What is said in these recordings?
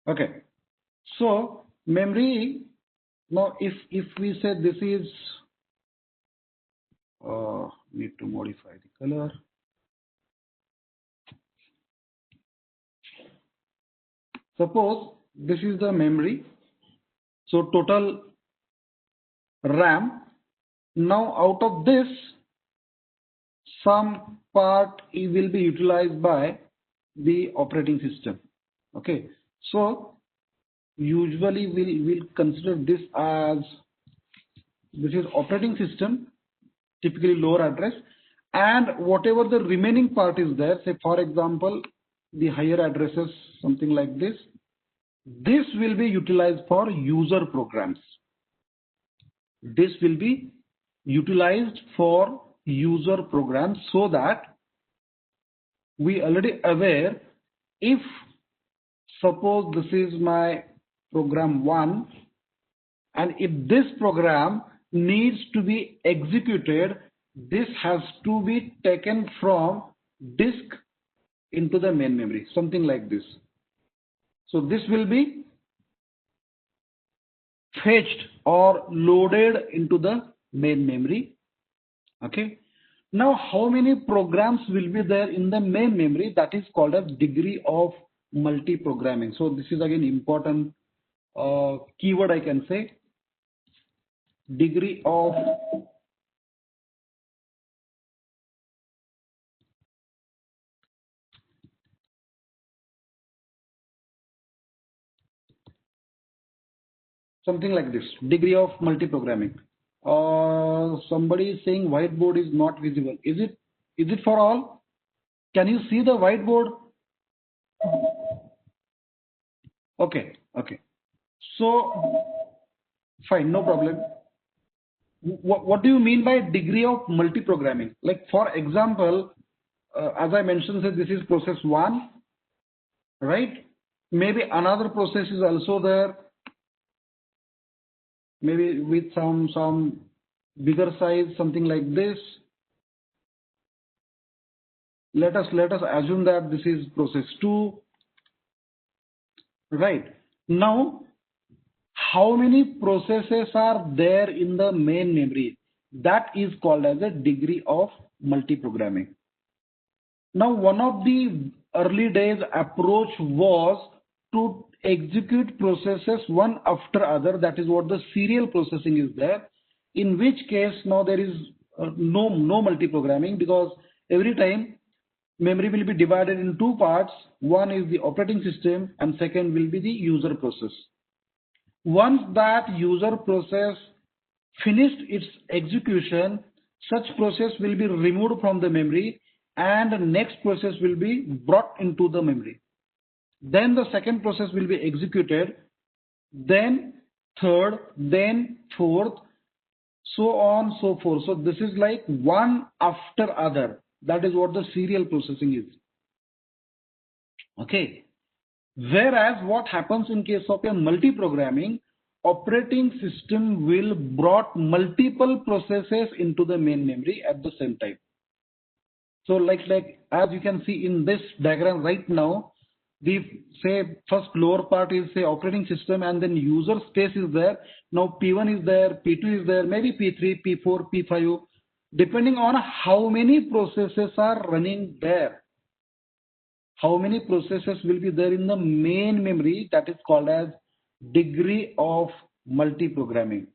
Okay. So memory, now if we say this is, need to modify the color. Suppose this is the memory. So total RAM. Now out of this, some part will be utilized by the operating system. Okay. So usually we'll consider this as, this is operating system, typically lower address, and whatever the remaining part is there, say for example the higher addresses, something like this will be utilized for user programs. This will be utilized for user programs, so that we already aware, if suppose this is my program 1, and if this program needs to be executed, this has to be taken from disk into the main memory, something like this. So this will be fetched or loaded into the main memory. Okay. Now how many programs will be there in the main memory? That is called a degree of multi-programming. So this is again important keyword, I can say, degree of something like this, degree of multi-programming. Somebody is saying whiteboard is not visible. Is it for all? Can you see the whiteboard? Okay. So fine, no problem. What do you mean by degree of multi-programming? Like for example, as I mentioned, that this is process 1, right? Maybe another process is also there, maybe with some bigger size, something like this. Let us assume that this is process 2, right? Now how many processes are there in the main memory? That is called as a degree of multi-programming. Now one of the early days approach was to execute processes one after other. That is what the serial processing is there, in which case now there is no multi-programming, because every time memory will be divided in two parts. One is the operating system and second will be the user process. Once that user process finished its execution, such process will be removed from the memory and the next process will be brought into the memory. Then the second process will be executed, then third, then fourth, so on, so forth. So this is like one after other. That is what the serial processing is. Okay. Whereas what happens in case of a multi-programming, operating system will brought multiple processes into the main memory at the same time. So like as you can see in this diagram right now, the say first lower part is say operating system, and then user space is there. Now P1 is there, P2 is there, maybe P3, P4, P5, depending on how many processes are running there. How many processes will be there in the main memory? That is called as degree of multi-programming.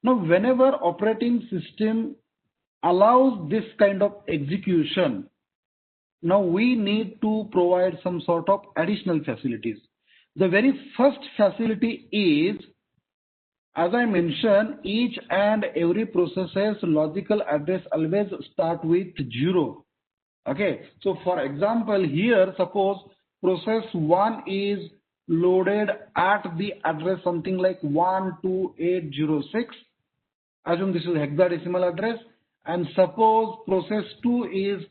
Now whenever operating system allows this kind of execution, now we need to provide some sort of additional facilities. The very first facility is, as I mentioned, each and every process's logical address always start with 0. Okay, so for example here, suppose process 1 is loaded at the address something like 12806. Assume this is hexadecimal address, and suppose process 2 is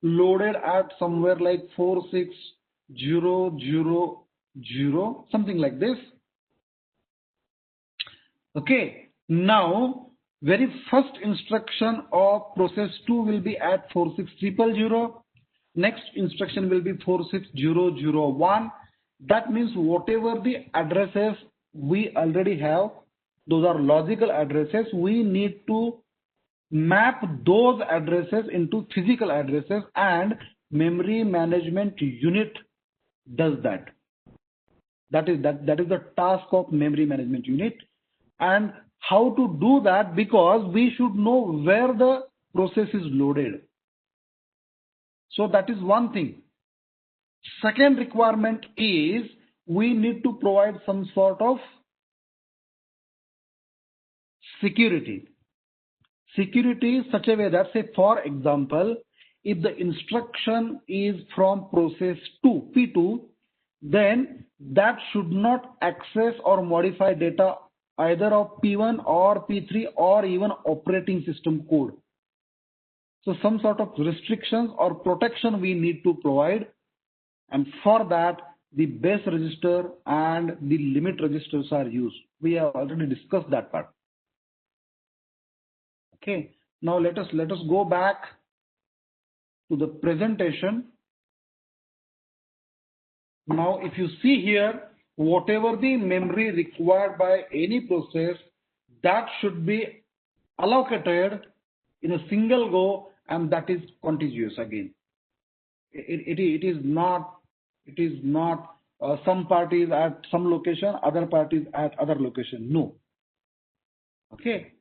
loaded at somewhere like 46000, something like this. Okay, now very first instruction of process 2 will be at 46000. Next instruction will be 46001. That means whatever the addresses we already have, those are logical addresses, we need to map those addresses into physical addresses, and memory management unit does that. That is the task of memory management unit. And how to do that? Because we should know where the process is loaded. So that is one thing. Second requirement is we need to provide some sort of security. Security is such a way that, say, for example, if the instruction is from process 2, P2, then that should not access or modify data either of P1 or P3 or even operating system code. So some sort of restrictions or protection we need to provide, and for that the base register and the limit registers are used. We have already discussed that part. Okay, now let us go back to the presentation. Now if you see here, whatever the memory required by any process, that should be allocated in a single go, and that is contiguous again. It is not some parties at some location, other parties at other location. No. Okay.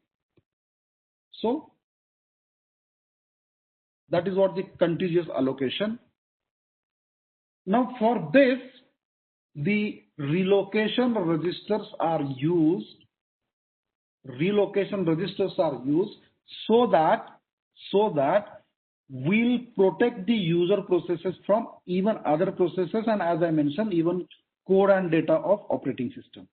So that is what the contiguous allocation. Now for this, the relocation registers are used. Relocation registers are used so that we'll protect the user processes from even other processes, and as I mentioned, even code and data of operating system.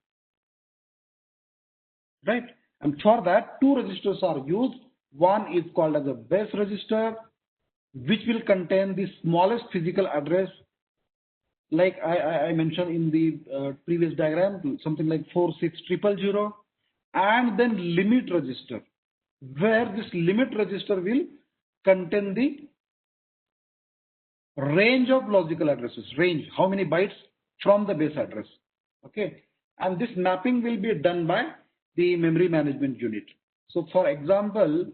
Right? And for that, two registers are used. One is called as a base register, which will contain the smallest physical address, like I mentioned in the previous diagram, something like 46000, and then limit register, where this limit register will contain the range of logical addresses, range, how many bytes from the base address. Okay, and this mapping will be done by the memory management unit. So for example,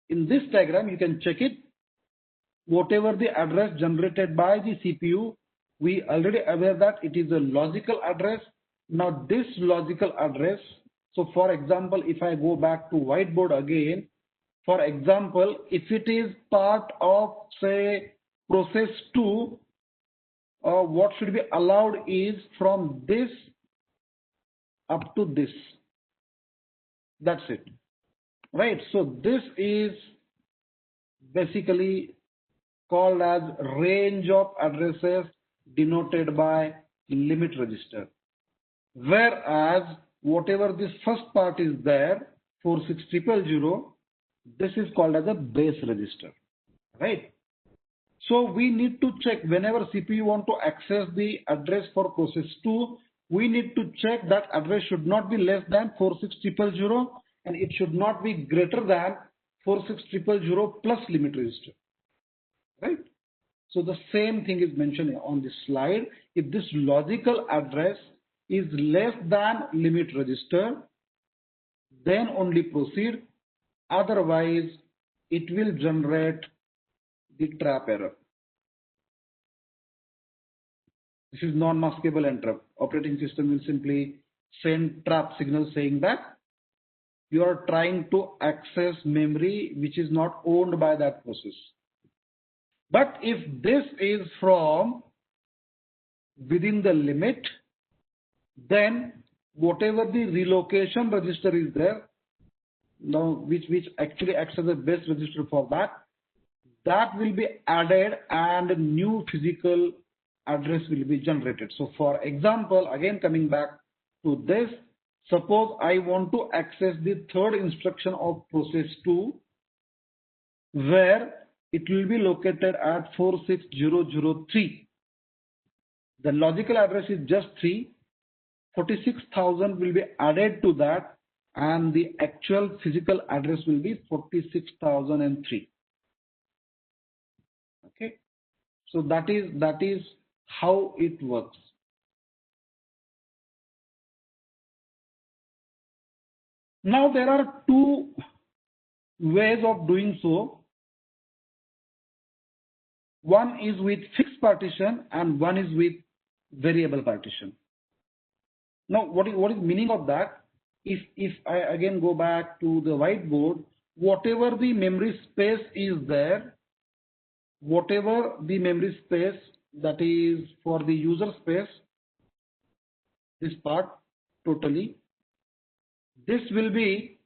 in this diagram you can check it. Whatever the address generated by the CPU, we already aware that it is a logical address. Now this logical address, so for example, if I go back to whiteboard again, for example, if it is part of, say, process 2, what should be allowed is from this up to this. That's it. Right? So this is basically called as range of addresses denoted by limit register. Whereas whatever this first part is there, 46000, this is called as a base register, right? So we need to check whenever CPU want to access the address for process 2, we need to check that address should not be less than 46000 and it should not be greater than 46000 plus limit register, right? So the same thing is mentioned on this slide. If this logical address is less than limit register, then only proceed. Otherwise, it will generate the trap error. This is non-maskable interrupt. Operating system will simply send trap signal saying that you are trying to access memory which is not owned by that process. But if this is from within the limit, then whatever the relocation register is there, now which actually acts as a base register for that will be added and a new physical address will be generated. So for example, again coming back to this, suppose I want to access the third instruction of process 2, where it will be located at 46003. The logical address is just 3. 46,000 will be added to that, and the actual physical address will be 46,003. Okay, so that is how it works. Now there are two ways of doing so. One is with fixed partition and one is with variable partition. Now what is meaning of that? If I again go back to the whiteboard, whatever the memory space is there, whatever the memory space that is for the user space, this part totally, this will be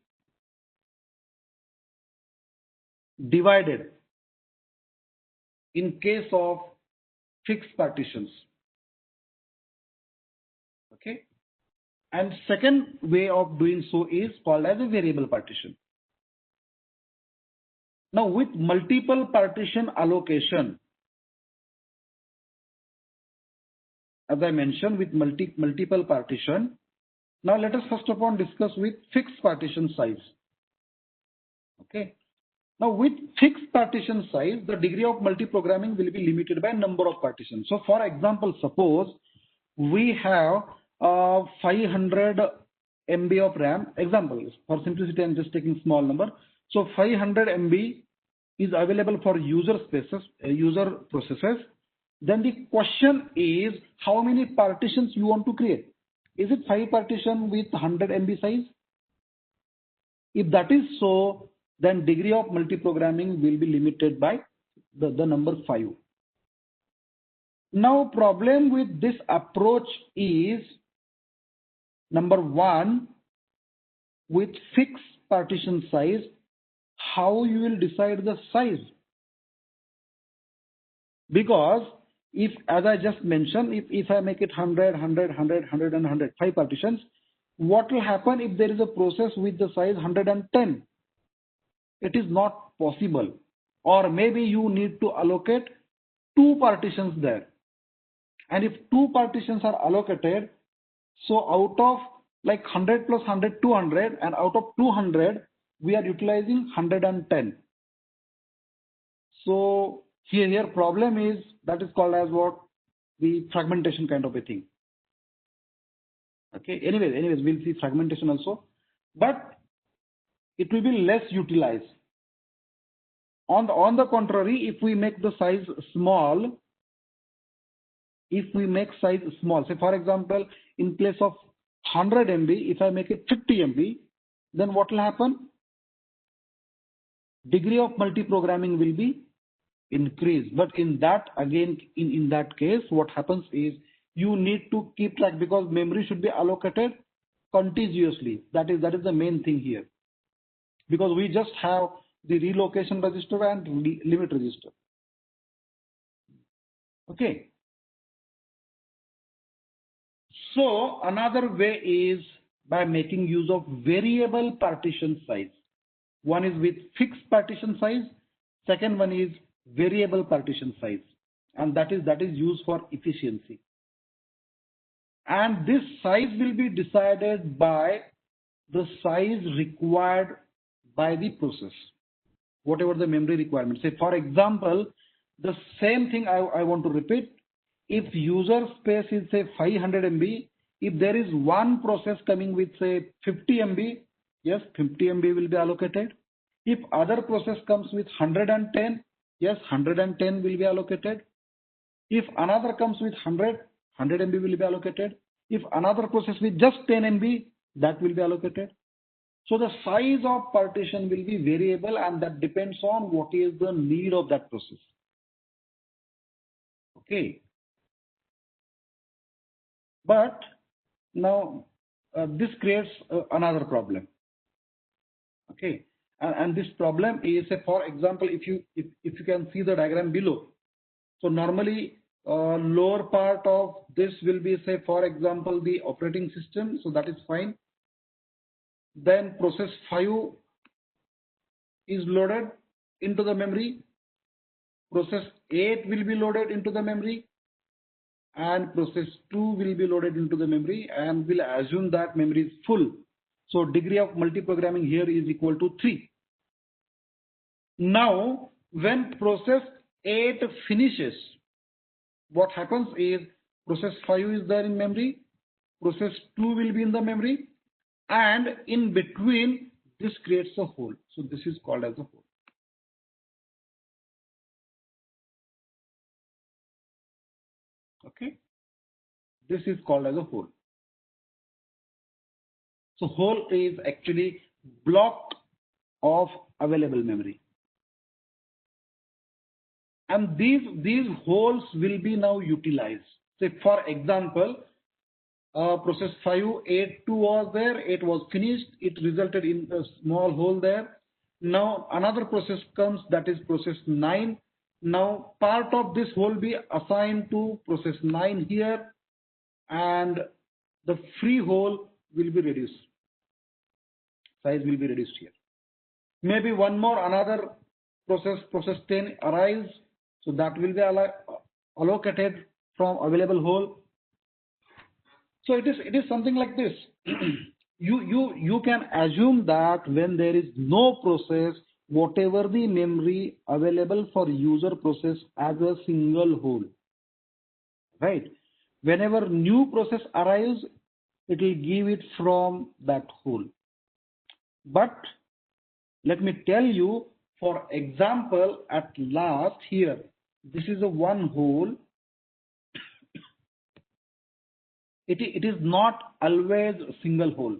divided in case of fixed partitions. Okay. And second way of doing so is called as a variable partition. Now with multiple partition allocation, as I mentioned, with multiple partition, now let us first of all discuss with fixed partition size. Okay. Now with fixed partition size, the degree of multiprogramming will be limited by number of partitions. So for example, suppose we have 500 MB of RAM. Example, for simplicity, I'm just taking small number. So 500 MB is available for user spaces, user processes. Then the question is how many partitions you want to create. Is it 5 partition with 100 MB size? If that is so, then degree of multiprogramming will be limited by the number 5. Now problem with this approach is, number one, with fixed partition size, how you will decide the size? Because if, as I just mentioned, if I make it 100, 100, 100, 100 and 100, 5 partitions, what will happen if there is a process with the size 110? It is not possible. Or maybe you need to allocate 2 partitions there. And if 2 partitions are allocated, so out of like 100 plus 100, 200, and out of 200, we are utilizing 110. So here problem is, that is called as what? The fragmentation kind of a thing. Okay, anyways, we'll see fragmentation also, but it will be less utilized. On the contrary, if we make the size small, say for example, in place of 100 MB, if I make it 50 MB, then what will happen? Degree of multiprogramming will be increased. But in that, again, in that case, what happens is you need to keep track, because memory should be allocated contiguously. That is the main thing here, because we just have the relocation register and limit register. Okay. So another way is by making use of variable partition size. One is with fixed partition size, second one is variable partition size, and that is used for efficiency. And this size will be decided by the size required by the process, whatever the memory requirement. Say for example, the same thing I want to repeat. If user space is say 500 MB, if there is one process coming with say 50 MB, yes, 50 MB will be allocated. If other process comes with 110, yes, 110 will be allocated. If another comes with 100 MB will be allocated. If another process with just 10 MB, that will be allocated. So the size of partition will be variable, and that depends on what is the need of that process. Okay. But now this creates another problem. Okay, and this problem is, for example, if you can see the diagram below. So normally lower part of this will be, say for example, the operating system. So that is fine. Then process 5 is loaded into the memory. Process 8 will be loaded into the memory. And process 2 will be loaded into the memory, and we'll assume that memory is full. So degree of multiprogramming here is equal to 3. Now when process 8 finishes, what happens is process 5 is there in memory, process 2 will be in the memory, and in between this creates a hole. So this is called as a hole. Okay, this is called as a hole. So hole is actually block of available memory. And these holes will be now utilized. Say for example, process 5, 8, 2 was there, 8 was finished, it resulted in a small hole there. Now another process comes, that is process 9. Now part of this hole be assigned to process 9 here, and the free hole will be reduced. Size will be reduced here. Maybe one more, another process 10 arrives, so that will be allocated from available hole. So it is something like this. you can assume that when there is no process, whatever the memory available for user process as a single hole, right? Whenever new process arrives, it will give it from that hole. But let me tell you, for example, at last here, this is a one hole. It is not always a single hole.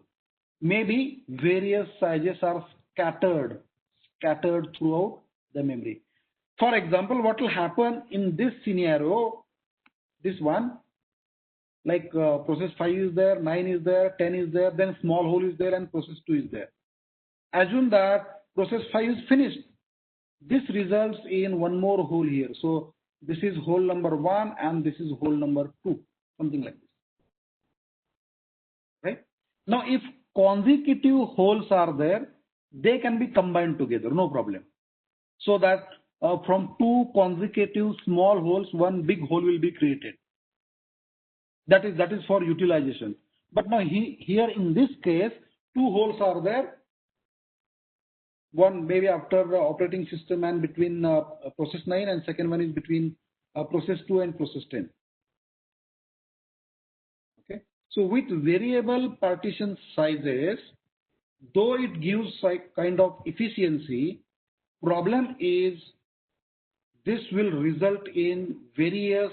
Maybe various sizes are scattered throughout the memory. For example, what will happen in this scenario, this one, like process 5 is there, 9 is there, 10 is there, then small hole is there, and process 2 is there. Assume that process 5 is finished. This results in one more hole here. So this is hole number 1 and this is hole number 2, something like this. Right? Now if consecutive holes are there, they can be combined together, no problem. So that from 2 consecutive small holes, one big hole will be created. That is for utilization. But now here in this case, 2 holes are there. One maybe after the operating system and between process 9, and second one is between process 2 and process 10. Okay. So with variable partition sizes, though it gives like kind of efficiency, problem is this will result in various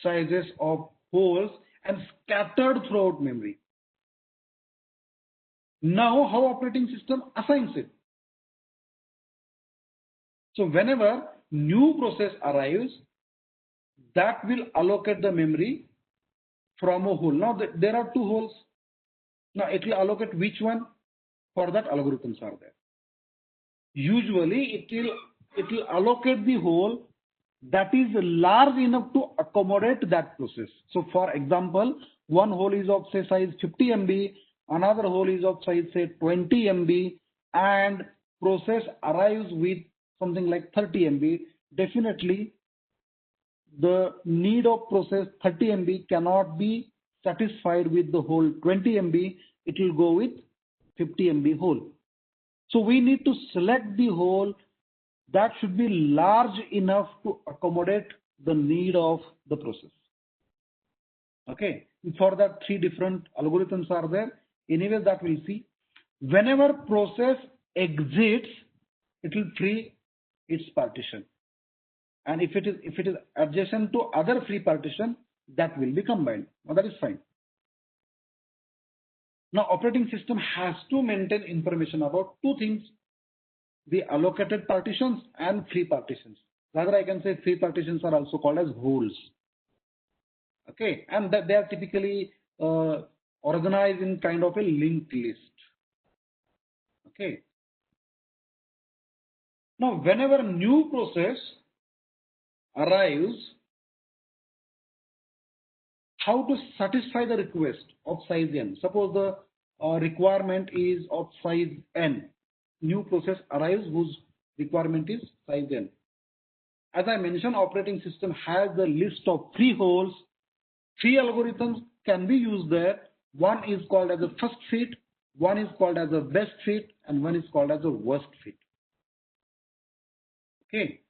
sizes of holes and scattered throughout memory. Now how operating system assigns it? So whenever new process arrives, that will allocate the memory from a hole. Now there are 2 holes. Now it will allocate which one? For that algorithms are there. Usually it will allocate the hole that is large enough to accommodate that process. So for example, one hole is of say size 50 MB, another hole is of size say 20 MB, and process arrives with something like 30 MB. Definitely the need of process 30 MB cannot be satisfied with the whole 20 MB. It will go with 50 MB hole. So we need to select the hole that should be large enough to accommodate the need of the process. Okay. For that 3 different algorithms are there. Anyway, that we'll see. Whenever process exits, it will free its partition. And if it is adjacent to other free partition, that will be combined. Now that is fine. Now operating system has to maintain information about 2 things: the allocated partitions and free partitions. Rather, I can say free partitions are also called as holes. Okay, and that they are typically organized in kind of a linked list. Okay. Now, whenever new process arrives, how to satisfy the request of size n? Suppose the requirement is of size n. New process arrives whose requirement is size n. As I mentioned, operating system has the list of free holes. 3 algorithms can be used there. One is called as a first fit, one is called as a best fit, and one is called as a worst fit. Okay.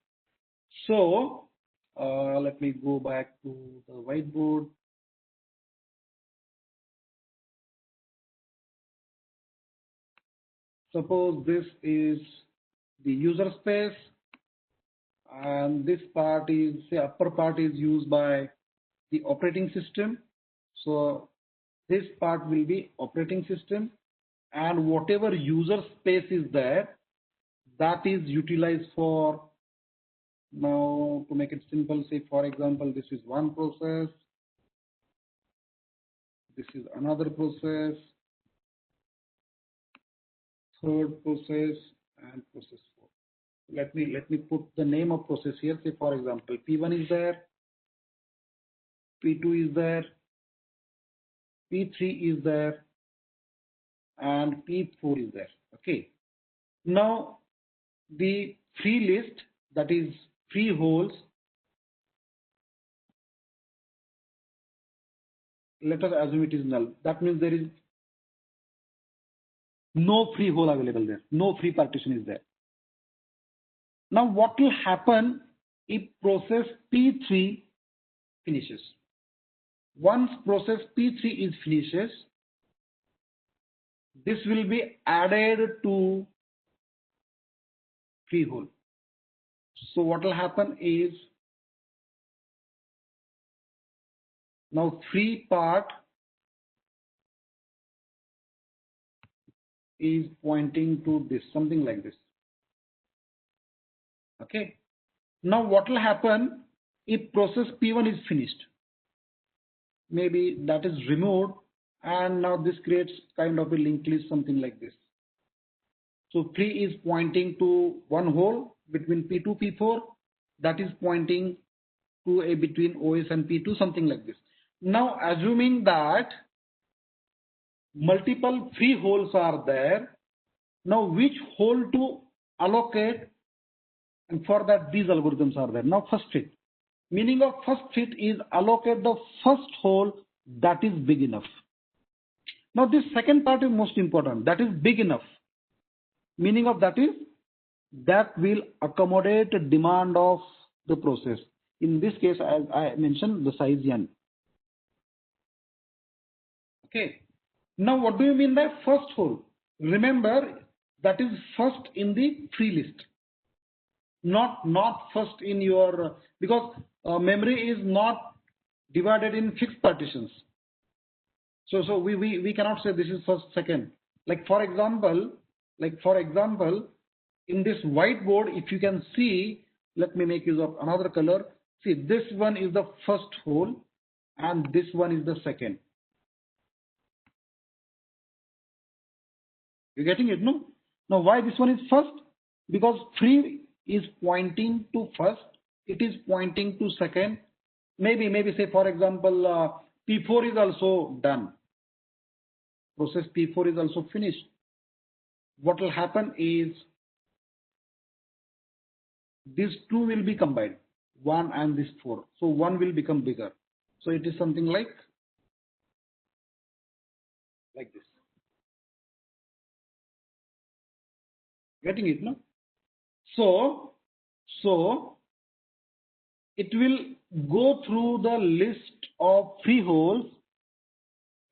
So Let me go back to the whiteboard. Suppose this is the user space, and this part is, say, upper part is used by the operating system. So this part will be operating system, and whatever user space is there, that is utilized for, now to make it simple, say for example, this is one process, this is another process, third process, and process 4. Let me put the name of process here. Say for example, P1 is there, P2 is there, P3 is there, and P4 is there. Okay. Now the free list, that is free holes, let us assume it is null. That means there is no free hole available there, no free partition is there. Now what will happen if process P3 finishes? Once process P3 is finishes, this will be added to free hole. So what will happen is, now free part is pointing to this, something like this. Okay. Now what will happen if process P1 is finished? Maybe that is removed, and now this creates kind of a linked list, something like this. So free is pointing to one hole between P2, P4, that is pointing to a between OS and P2, something like this. Now assuming that multiple free holes are there, now which hole to allocate, and for that these algorithms are there. Now first fit. Meaning of first fit is allocate the first hole that is big enough. Now this second part is most important, that is big enough. Meaning of that is that will accommodate the demand of the process. In this case, as I mentioned, the size n. Okay. Now what do you mean by first hole? Remember, that is first in the free list. Not first in your, because memory is not divided in fixed partitions. So we cannot say this is first, second. Like for example, in this whiteboard, if you can see, let me make use of another color. See, this one is the first hole and this one is the second. You getting it, no? Now why this one is first? Because free is pointing to first, it is pointing to second. Maybe say for example, P4 is also done. Process P4 is also finished. What will happen is these two will be combined, 1 and this 4. So 1 will become bigger. So it is something like this. Getting it, no? So it will go through the list of free holes.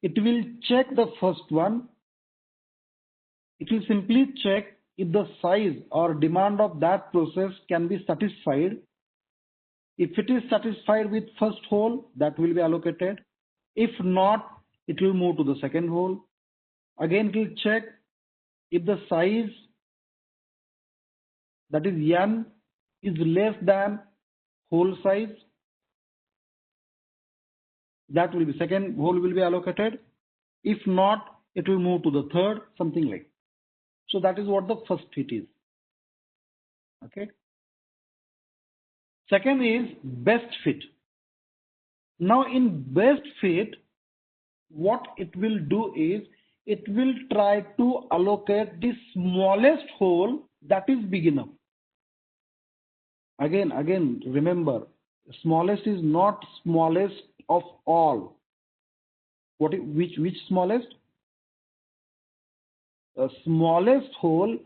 It will check the first one. It will simply check if the size or demand of that process can be satisfied. If it is satisfied with first hole, that will be allocated. If not, it will move to the second hole. Again, it will check if the size, that is n, is less than hole size. That will be second hole will be allocated. If not, it will move to the third, something like. So that is what the first fit is. Okay. Second is best fit. Now in best fit, what it will do is it will try to allocate the smallest hole that is big enough. Again, remember, smallest is not smallest of all. Which smallest? The smallest hole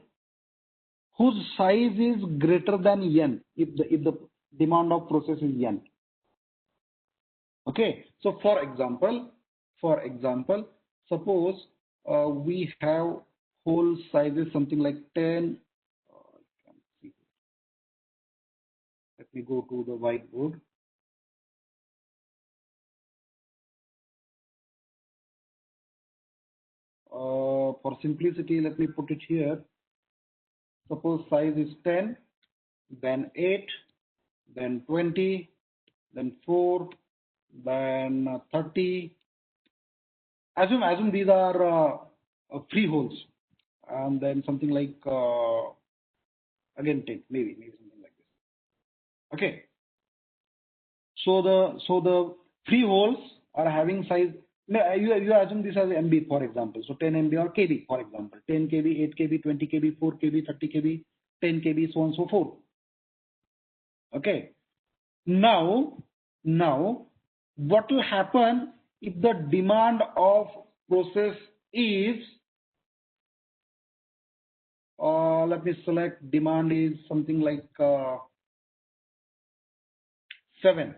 whose size is greater than n. If demand of process is n. Okay, so for example, suppose we have hole sizes something like 10. Let me go to the whiteboard. For simplicity, let me put it here. Suppose size is 10, then 8, then 20, then 4, then 30. Assume these are free holes, and then something like again 10, maybe something like this. Okay. So the free holes are having size. You assume this as MB, for example. So 10 MB or KB, for example. 10 KB, 8 KB, 20 KB, 4 KB, 30 KB, 10 KB, so on and so forth. Okay. Now, what will happen if the demand of process is, let me select, demand is something like 7.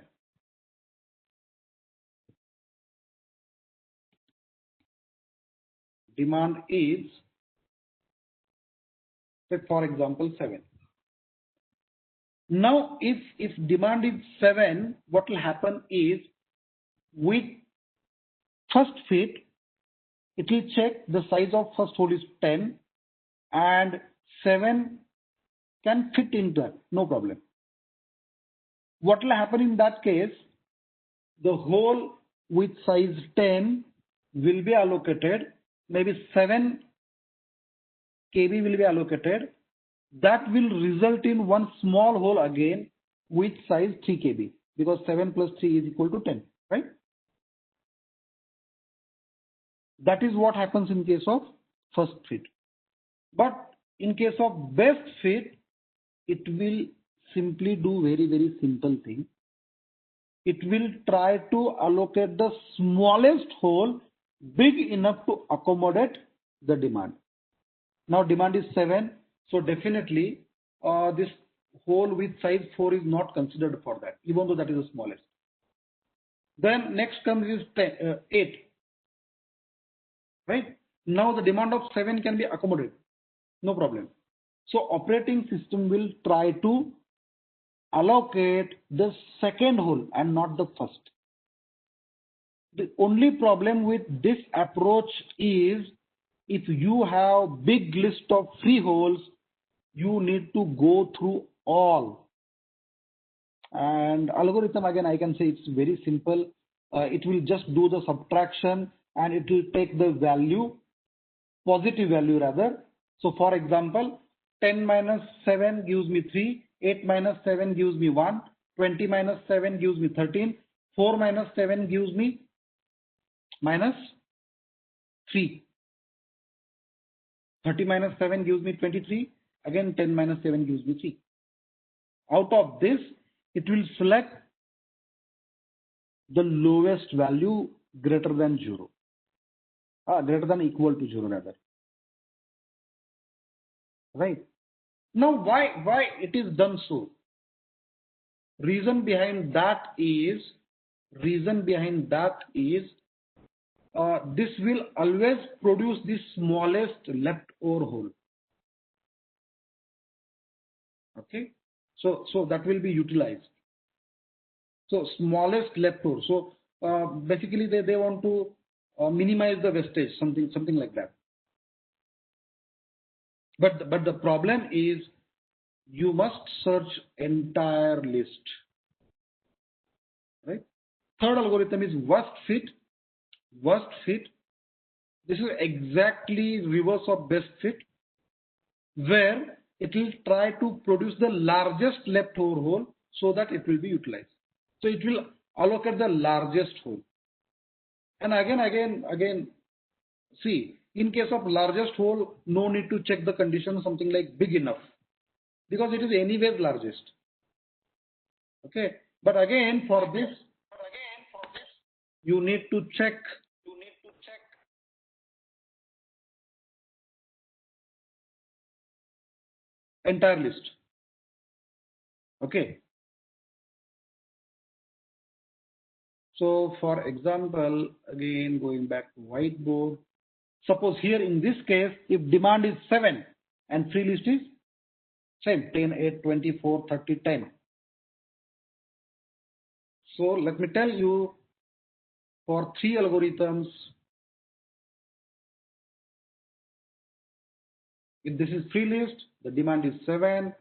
Demand is, say for example, 7. Now, if demand is 7, what will happen is, with first fit, it will check the size of first hole is 10 and 7 can fit into that, no problem. What will happen in that case? The hole with size 10 will be allocated, maybe 7 KB will be allocated. That will result in one small hole again with size 3 KB, because 7 plus 3 is equal to 10, right? That is what happens in case of first fit. But in case of best fit, it will simply do very simple thing. It will try to allocate the smallest hole big enough to accommodate the demand. Now demand is 7, so definitely this hole with size 4 is not considered for that, even though that is the smallest. Then next comes is 8, right? Now the demand of 7 can be accommodated, no problem. So operating system will try to allocate the second hole and not the first. The only problem with this approach is, if you have big list of free holes, you need to go through all. And algorithm, again, I can say it's very simple. It will just do the subtraction and it will take the value, positive value rather. So for example, 10 minus 7 gives me 3, 8 minus 7 gives me 1, 20 minus 7 gives me 13, 4 minus 7 gives me minus 3, 30 minus 7 gives me 23, again 10 minus 7 gives me 3. Out of this, it will select the lowest value greater than 0, greater than equal to 0 rather. Right? Now why it is done so? Reason behind that is this will always produce the smallest leftover hole. Okay, so that will be utilized. So smallest leftover. So basically they want to minimize the wastage, something like that. But the problem is, you must search entire list. Right? Third algorithm is worst fit. Worst fit. This is exactly reverse of best fit, where it will try to produce the largest leftover hole so that it will be utilized. So it will allocate the largest hole. And again, see, in case of largest hole, no need to check the condition, something like big enough, because it is anyways largest. Okay, but again for this, you need to check entire list. Okay, So for example, again going back to whiteboard, suppose here in this case, if demand is 7 and free list is same 10, 8, 24, 30, 10. So let me tell you, for 3 algorithms, if this is free list, the demand is 7,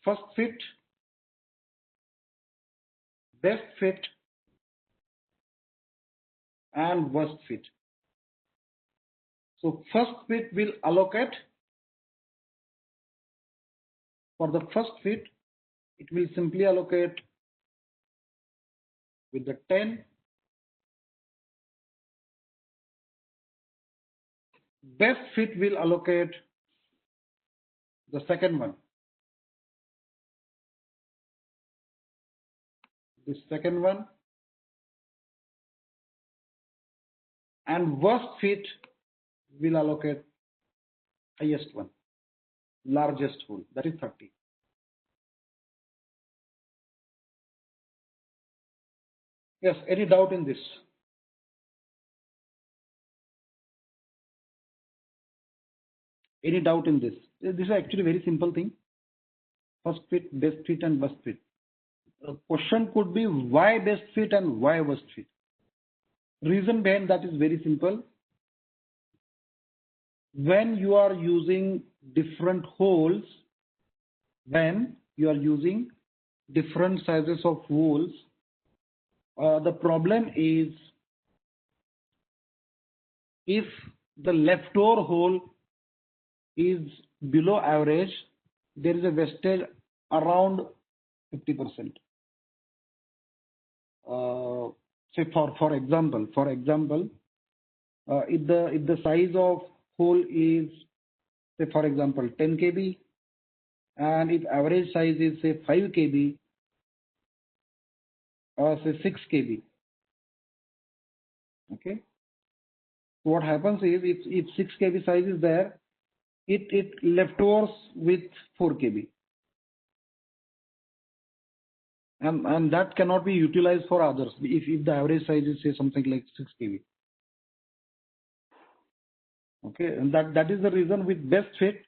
first fit, best fit, and worst fit. So first fit will allocate, for the first fit, it will simply allocate with the 10. Best fit will allocate the second one. The second one. And worst fit will allocate highest one, largest whole, that is 30. Yes, any doubt in this? Any doubt in this? This is actually a very simple thing. First fit, best fit, and worst fit. The question could be why best fit and why worst fit? Reason behind that is very simple. When you are using different holes, when you are using different sizes of holes, the problem is if the leftover hole is below average, there is a wastage around 50%. Say for example, if the size of hole is, say for example 10 kb, and if average size is say 5 kb or say 6 kb, okay. So what happens is if 6 kb size is there, it leftovers with 4 kb. And that cannot be utilized for others if the average size is say something like 6 kb. Okay, and that is the reason with best fit,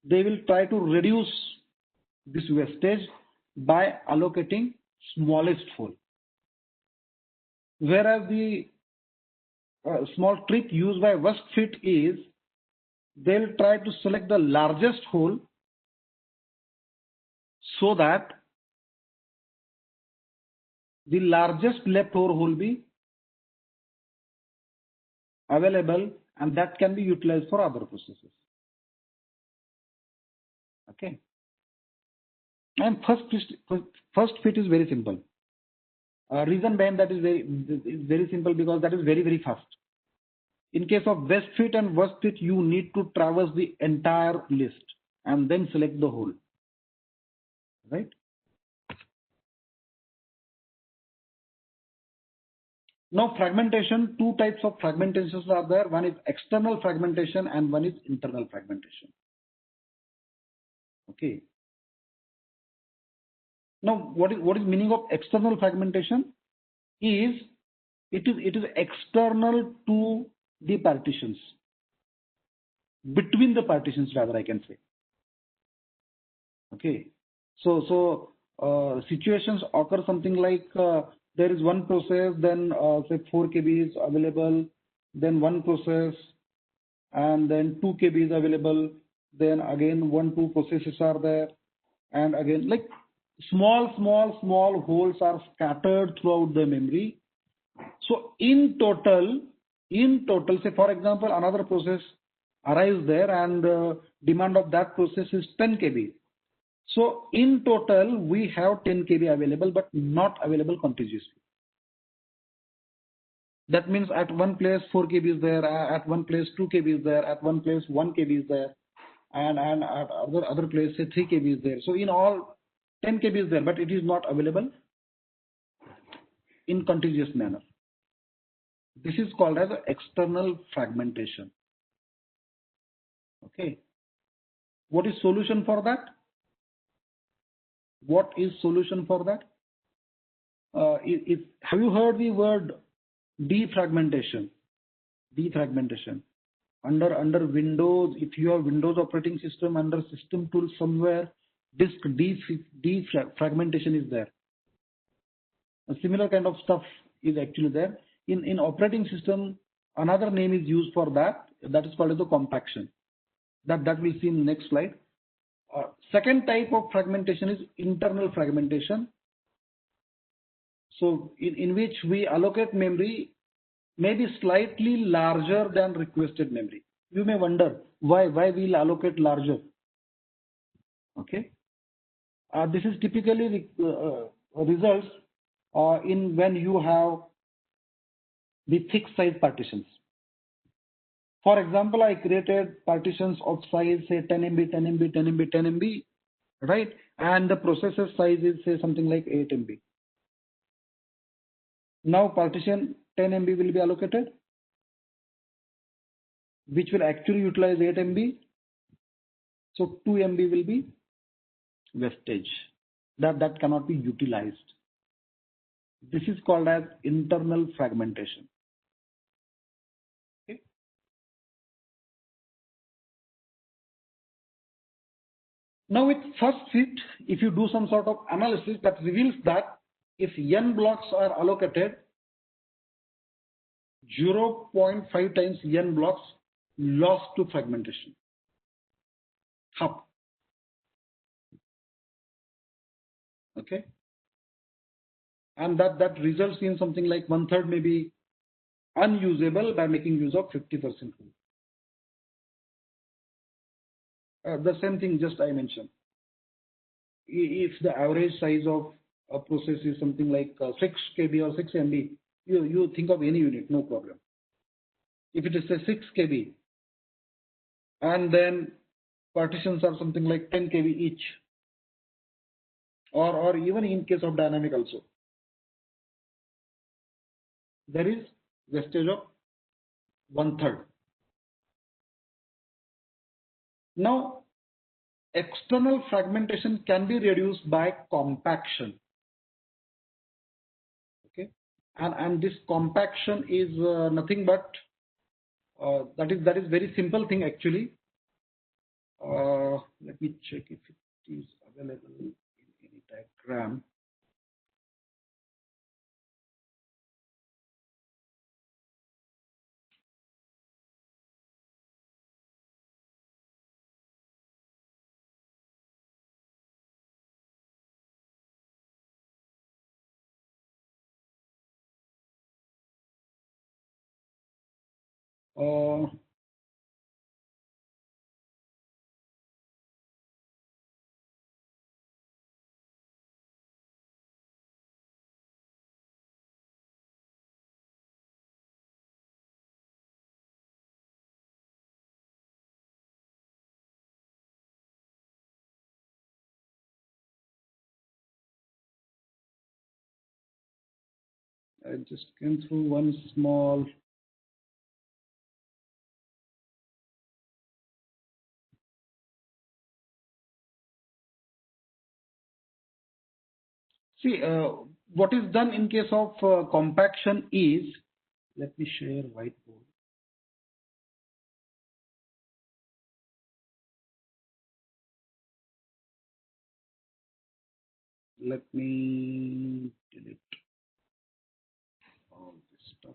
they will try to reduce this wastage by allocating smallest hole. Whereas the small trick used by worst fit is they'll try to select the largest hole so that the largest leftover hole be available, and that can be utilized for other processes. Okay. And first fit is very simple. Reason behind that is very simple because that is very fast. In case of best fit and worst fit, you need to traverse the entire list and then select the whole. Right? Now fragmentation, 2 types of fragmentations are there. One is external fragmentation and one is internal fragmentation. Okay. Now what is meaning of external fragmentation? It is external to the partitions, between the partitions rather, I can say. Okay. So situations occur something like there is one process, then say 4 kb is available, then one process, and then 2 kb is available, then again 2 processes are there, and again like small holes are scattered throughout the memory. So in total, say for example another process arrives there and demand of that process is 10 kb. So in total we have 10 kb available but not available contiguously. That means at one place 4 kb is there, at one place 2 kb is there, at one place 1 kb is there, and at other place say 3 kb is there. So in all 10 kb is there, but it is not available in contiguous manner. This is called as external fragmentation. Okay. What is solution for that? What is solution for that? Have you heard the word defragmentation? Defragmentation. Under Windows, if you have Windows operating system, under System Tools somewhere, disk defragmentation is there. A similar kind of stuff is actually there. In operating system, another name is used for that. That is called as the compaction. That we'll see in the next slide. Second type of fragmentation is internal fragmentation. So in which we allocate memory maybe slightly larger than requested memory. You may wonder why we'll allocate larger. Okay. This is typically results in when you have the fixed size partitions. For example, I created partitions of size say 10 MB, 10 MB, 10 MB, 10 MB, right? And the processor size is say something like 8 MB. Now partition 10 MB will be allocated, which will actually utilize 8 MB. So 2 MB will be wastage. That cannot be utilized. This is called as internal fragmentation. Okay. Now with first fit, if you do some sort of analysis that reveals that if n blocks are allocated, 0.5 times n blocks lost to fragmentation. Half. Okay. And that results in something like 1/3 may be unusable by making use of 50% rule. The same thing just I mentioned. If the average size of a process is something like 6 KB or 6 MB, you think of any unit, no problem. If it is a 6 KB and then partitions are something like 10 KB each, or even in case of dynamic also, there is wastage of 1/3. Now, external fragmentation can be reduced by compaction. Okay, and this compaction is nothing but that is very simple thing actually. Let me check if it is available in any diagram. I just came through one small. See, what is done in case of compaction is, let me share whiteboard. Let me delete all this stuff.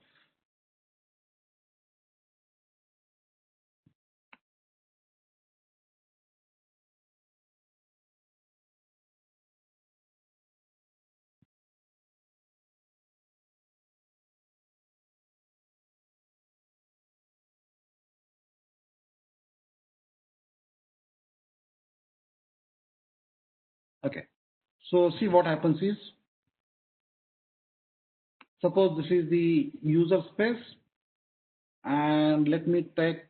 Okay, so see what happens is, suppose this is the user space, and let me take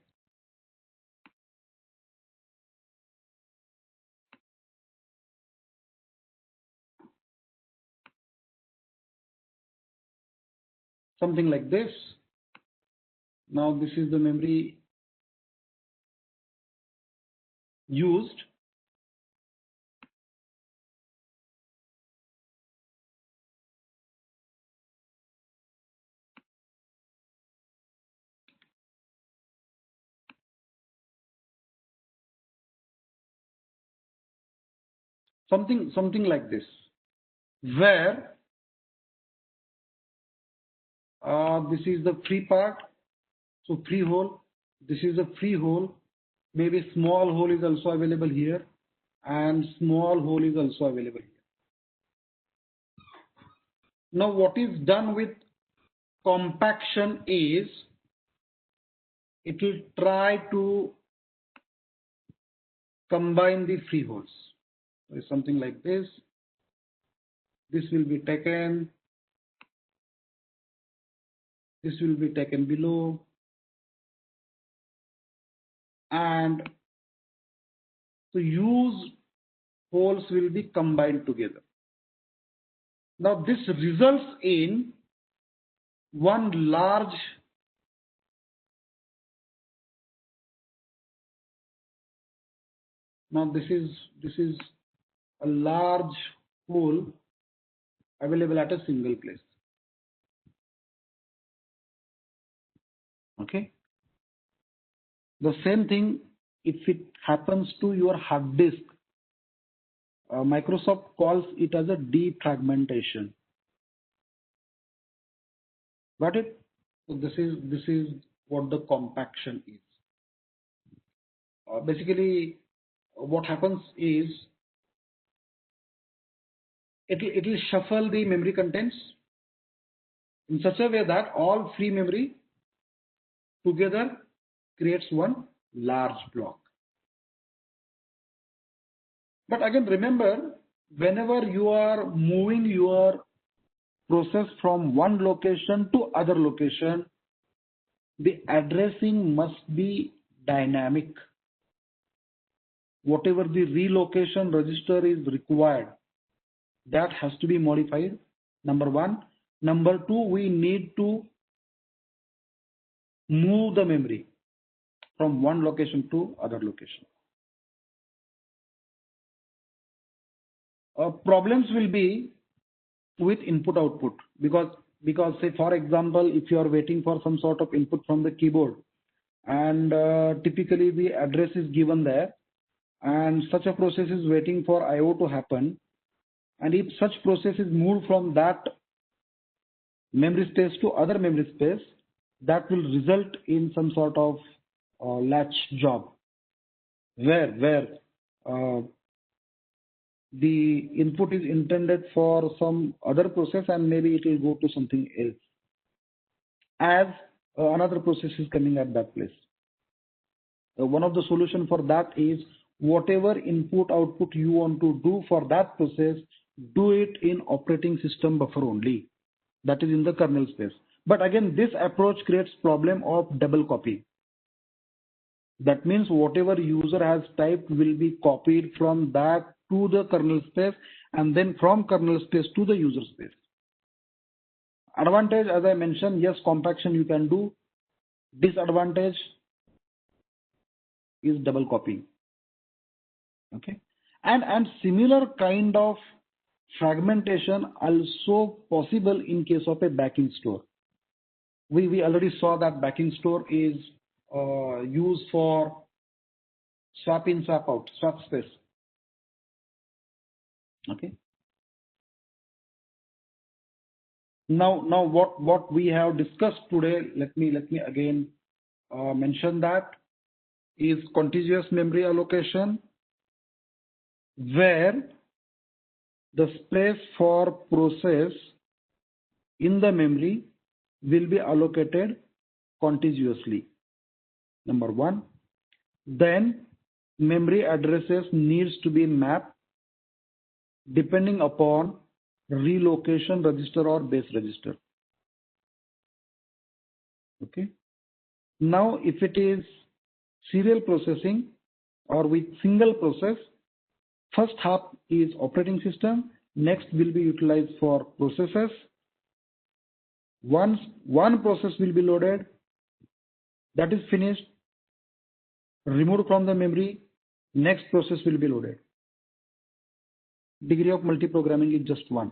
something like this. Now this is the memory used. something like this, where this is the free part, so free hole, this is a free hole, maybe small hole is also available here, and small hole is also available here. Now what is done with compaction is, it will try to combine the free holes. So it's something like this. This will be taken, this will be taken below, and the used holes will be combined together. Now this results in one large this is a large hole available at a single place. Okay. The same thing if it happens to your hard disk. Microsoft calls it as a defragmentation. Got it? So this is what the compaction is. Basically, what happens is it will shuffle the memory contents in such a way that all free memory together creates one large block. But again, remember, whenever you are moving your process from one location to other location, the addressing must be dynamic. Whatever the relocation register is required, that has to be modified, number one. Number two, we need to move the memory from one location to other location. Problems will be with input output, because say for example, if you are waiting for some sort of input from the keyboard, and typically the address is given there, and such a process is waiting for IO to happen, and if such process is moved from that memory space to other memory space, that will result in some sort of latch job, where the input is intended for some other process and maybe it will go to something else as another process is coming at that place. One of the solution for that is, whatever input output you want to do for that process, do it in operating system buffer only, that is in the kernel space. But again, this approach creates problem of double copy. That means whatever user has typed will be copied from that to the kernel space, and then from kernel space to the user space. Advantage, as I mentioned, yes, compaction you can do. Disadvantage is double copying. Okay, and similar kind of fragmentation also possible in case of a backing store. We already saw that backing store is used for swap in, swap out, swap space. Okay. Now what we have discussed today, let me again mention that, is contiguous memory allocation, where the space for process in the memory will be allocated contiguously. Number one. Then memory addresses needs to be mapped depending upon relocation register or base register. Okay. Now if it is serial processing or with single process, first half is operating system, next will be utilized for processes. Once one process will be loaded, that is finished, removed from the memory, next process will be loaded. Degree of multi-programming is just one.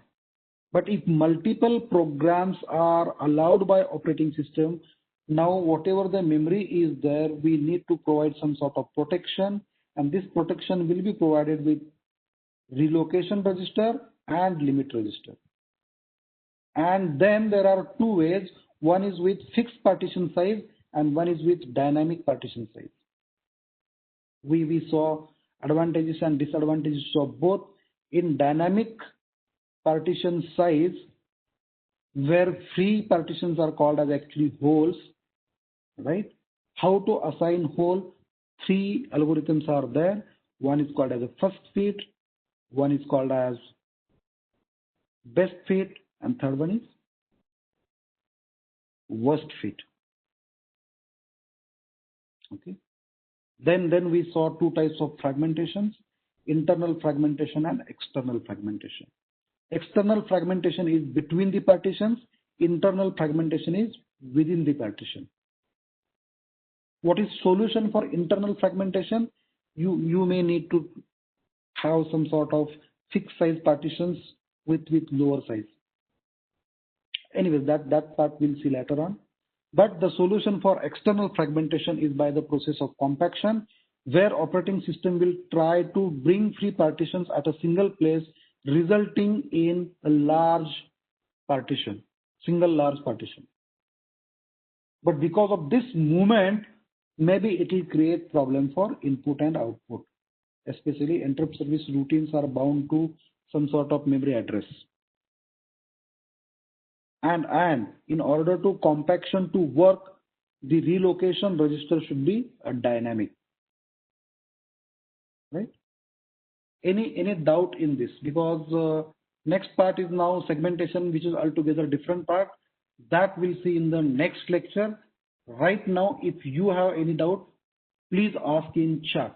But if multiple programs are allowed by operating system, now whatever the memory is there, we need to provide some sort of protection, and this protection will be provided with relocation register and limit register. And then there are two ways. One is with fixed partition size and one is with dynamic partition size. We saw advantages and disadvantages of both. In dynamic partition size, where free partitions are called as actually holes, right? How to assign hole? Three algorithms are there. One is called as a first fit, one is called as best fit, and third one is worst fit. Okay. Then we saw two types of fragmentations: internal fragmentation and external fragmentation. External fragmentation is between the partitions. Internal fragmentation is within the partition. What is solution for internal fragmentation? You may need to have some sort of fixed size partitions with lower size. Anyways, that part we'll see later on. But the solution for external fragmentation is by the process of compaction, where operating system will try to bring free partitions at a single place, resulting in a large partition, single large partition. But because of this movement, maybe it will create problem for input and output. Especially interrupt service routines are bound to some sort of memory address. And in order to compaction to work, the relocation register should be a dynamic. Right? Any doubt in this? Because next part is now segmentation, which is altogether different part. That we'll see in the next lecture. Right now, if you have any doubt, please ask in chat.